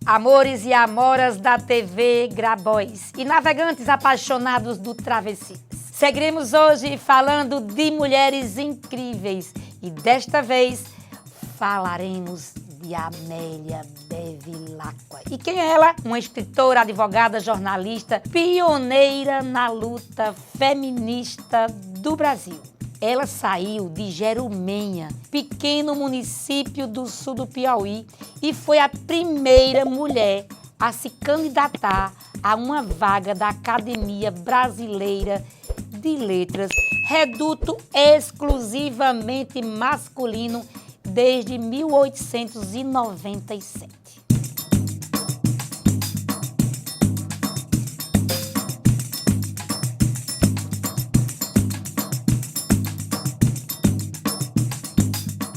Amores e amoras da TV Grabois e navegantes apaixonados do Travessias. Seguiremos hoje falando de mulheres incríveis e desta vez falaremos de Amélia Bevilacqua. E quem é ela? Uma escritora, advogada, jornalista, pioneira na luta feminista do Brasil. Ela saiu de Jerumenha, pequeno município do sul do Piauí, e foi a primeira mulher a se candidatar a uma vaga da Academia Brasileira de Letras, reduto exclusivamente masculino desde 1897.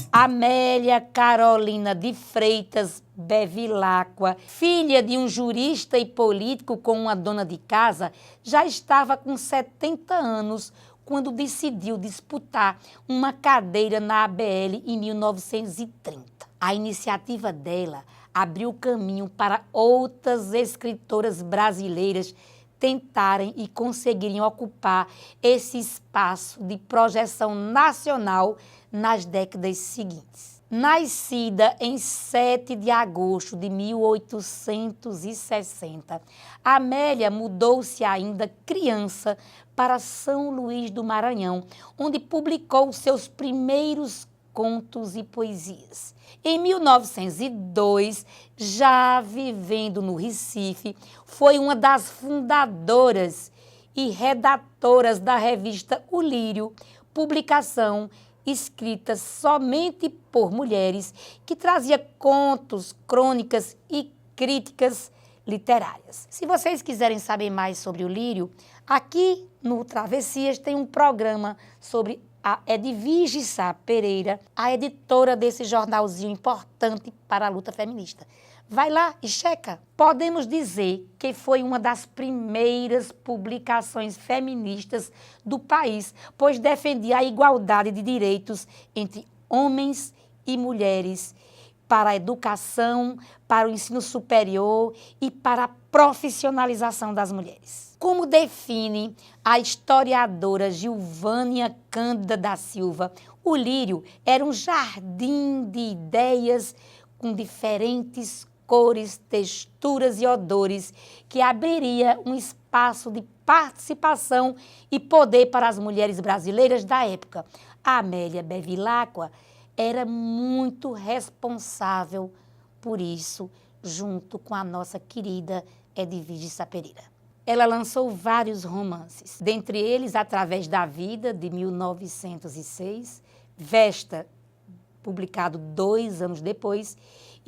Amélia Carolina de Freitas Bevilacqua, filha de um jurista e político com uma dona de casa, já estava com 70 anos quando decidiu disputar uma cadeira na ABL em 1930. A iniciativa dela abriu caminho para outras escritoras brasileiras tentarem e conseguirem ocupar esse espaço de projeção nacional nas décadas seguintes. Nascida em 7 de agosto de 1860, Amélia mudou-se ainda criança para São Luís do Maranhão, onde publicou seus primeiros contos e poesias. Em 1902, já vivendo no Recife, foi uma das fundadoras e redatoras da revista O Lírio, publicação escrita somente por mulheres, que trazia contos, crônicas e críticas literárias. Se vocês quiserem saber mais sobre o Lírio, aqui no Travessias tem um programa sobre a Edvige Sá Pereira, a editora desse jornalzinho importante para a luta feminista. Vai lá e checa. Podemos dizer que foi uma das primeiras publicações feministas do país, pois defendia a igualdade de direitos entre homens e mulheres para a educação, para o ensino superior e para a profissionalização das mulheres. Como define a historiadora Gilvânia Cândida da Silva, o Lírio era um jardim de ideias com diferentes cores, texturas e odores, que abriria um espaço de participação e poder para as mulheres brasileiras da época. A Amélia Bevilacqua era muito responsável por isso, junto com a nossa querida Edvige Sá Pereira. Ela lançou vários romances, dentre eles Através da Vida, de 1906, Vesta, publicado 2 anos depois,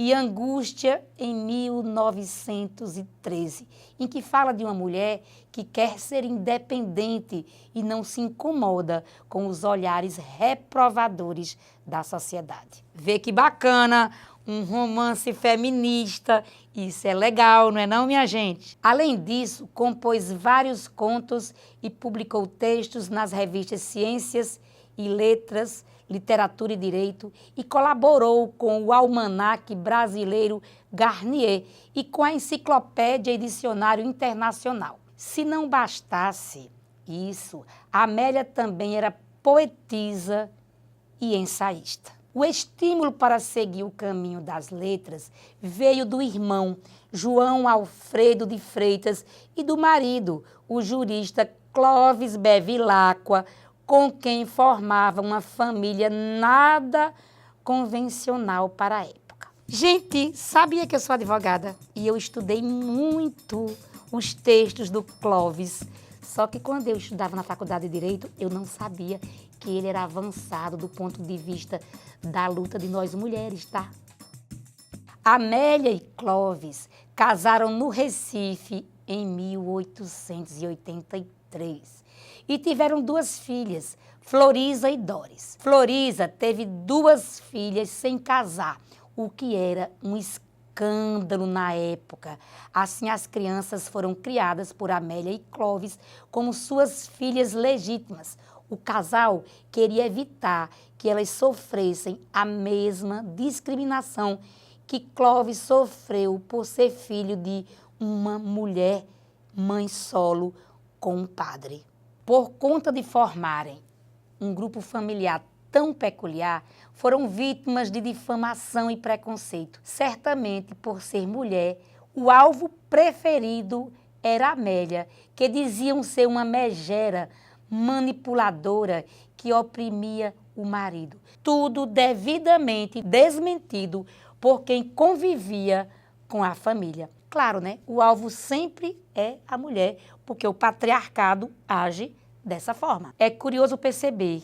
e Angústia, em 1913, em que fala de uma mulher que quer ser independente e não se incomoda com os olhares reprovadores da sociedade. Vê que bacana, um romance feminista, isso é legal, não é não, minha gente? Além disso, compôs vários contos e publicou textos nas revistas Ciências e Letras, Literatura e Direito, e colaborou com o Almanaque Brasileiro Garnier e com a Enciclopédia e Dicionário Internacional. Se não bastasse isso, Amélia também era poetisa e ensaísta. O estímulo para seguir o caminho das letras veio do irmão João Alfredo de Freitas e do marido, o jurista Clóvis Bevilacqua, com quem formava uma família nada convencional para a época. Gente, sabia que eu sou advogada? E eu estudei muito os textos do Clóvis. Só que quando eu estudava na Faculdade de Direito, eu não sabia que ele era avançado do ponto de vista da luta de nós mulheres, tá? Amélia e Clóvis casaram no Recife em 1883. E tiveram 2 filhas, Florisa e Doris. Florisa teve 2 filhas sem casar, o que era um escândalo na época. Assim, as crianças foram criadas por Amélia e Clóvis como suas filhas legítimas. O casal queria evitar que elas sofressem a mesma discriminação que Clóvis sofreu por ser filho de uma mulher mãe solo com um padre. Por conta de formarem um grupo familiar tão peculiar, foram vítimas de difamação e preconceito. Certamente, por ser mulher, o alvo preferido era Amélia, que diziam ser uma megera manipuladora que oprimia o marido. Tudo devidamente desmentido por quem convivia com a família. Claro, né? O alvo sempre é a mulher, porque o patriarcado age dessa forma. É curioso perceber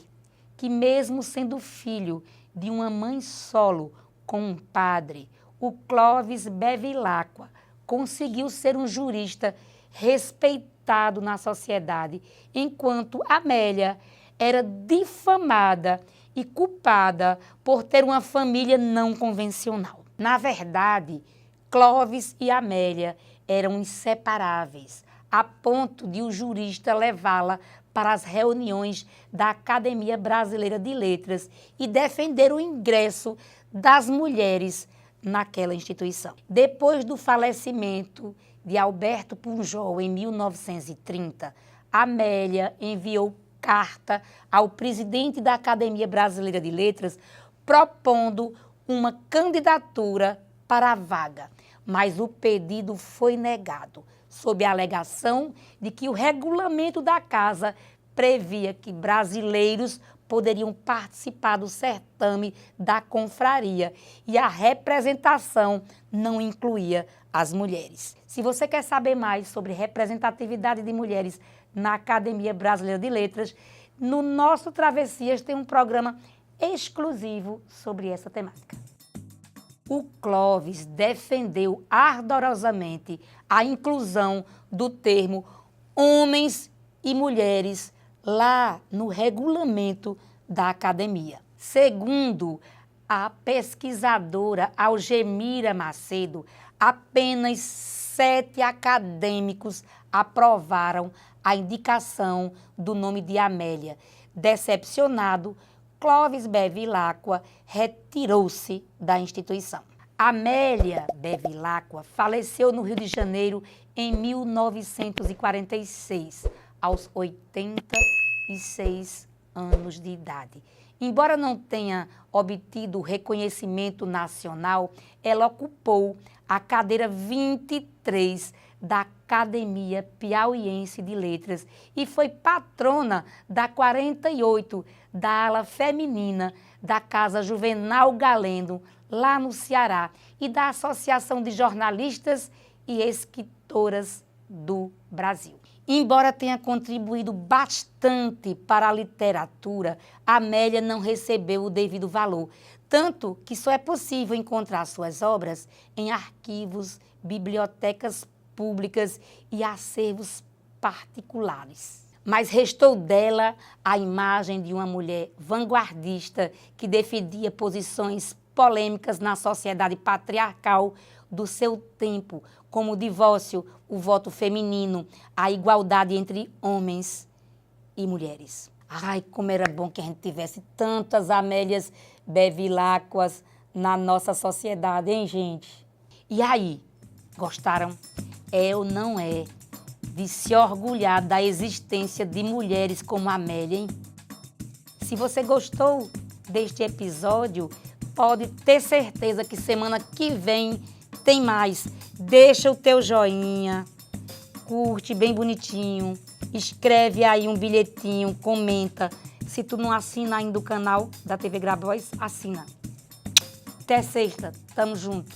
que mesmo sendo filho de uma mãe solo com um padre, o Clóvis Bevilacqua conseguiu ser um jurista respeitado na sociedade, enquanto Amélia era difamada e culpada por ter uma família não convencional. Na verdade, Clóvis e Amélia eram inseparáveis, a ponto de o jurista levá-la para as reuniões da Academia Brasileira de Letras e defender o ingresso das mulheres naquela instituição. Depois do falecimento de Alberto Pujol em 1930, Amélia enviou carta ao presidente da Academia Brasileira de Letras propondo uma candidatura para a vaga, mas o pedido foi negado, sob a alegação de que o regulamento da casa previa que brasileiros poderiam participar do certame da confraria e a representação não incluía as mulheres. Se você quer saber mais sobre representatividade de mulheres na Academia Brasileira de Letras, no nosso Travessias tem um programa exclusivo sobre essa temática. O Clóvis defendeu ardorosamente a inclusão do termo homens e mulheres lá no regulamento da academia. Segundo a pesquisadora Algemira Macedo, apenas 7 acadêmicos aprovaram a indicação do nome de Amélia. Decepcionado, Clóvis Bevilacqua retirou-se da instituição. Amélia Bevilacqua faleceu no Rio de Janeiro em 1946, aos 86 anos de idade. Embora não tenha obtido reconhecimento nacional, ela ocupou a cadeira 23 da Academia Piauiense de Letras e foi patrona da 48 da ala feminina da Casa Juvenal Galeno, lá no Ceará, e da Associação de Jornalistas e Escritoras do Brasil. Embora tenha contribuído bastante para a literatura, Amélia não recebeu o devido valor, tanto que só é possível encontrar suas obras em arquivos, bibliotecas públicas e acervos particulares. Mas restou dela a imagem de uma mulher vanguardista que defendia posições polêmicas na sociedade patriarcal do seu tempo, como o divórcio, o voto feminino, a igualdade entre homens e mulheres. Ai, como era bom que a gente tivesse tantas Amélias Bevilacquas na nossa sociedade, hein, gente? E aí, gostaram? É ou não é de se orgulhar da existência de mulheres como Amélia, hein? Se você gostou deste episódio, pode ter certeza que semana que vem tem mais. Deixa o teu joinha, curte bem bonitinho, escreve aí um bilhetinho, comenta. Se tu não assina ainda o canal da TV Grabois, assina. Até sexta, tamo junto.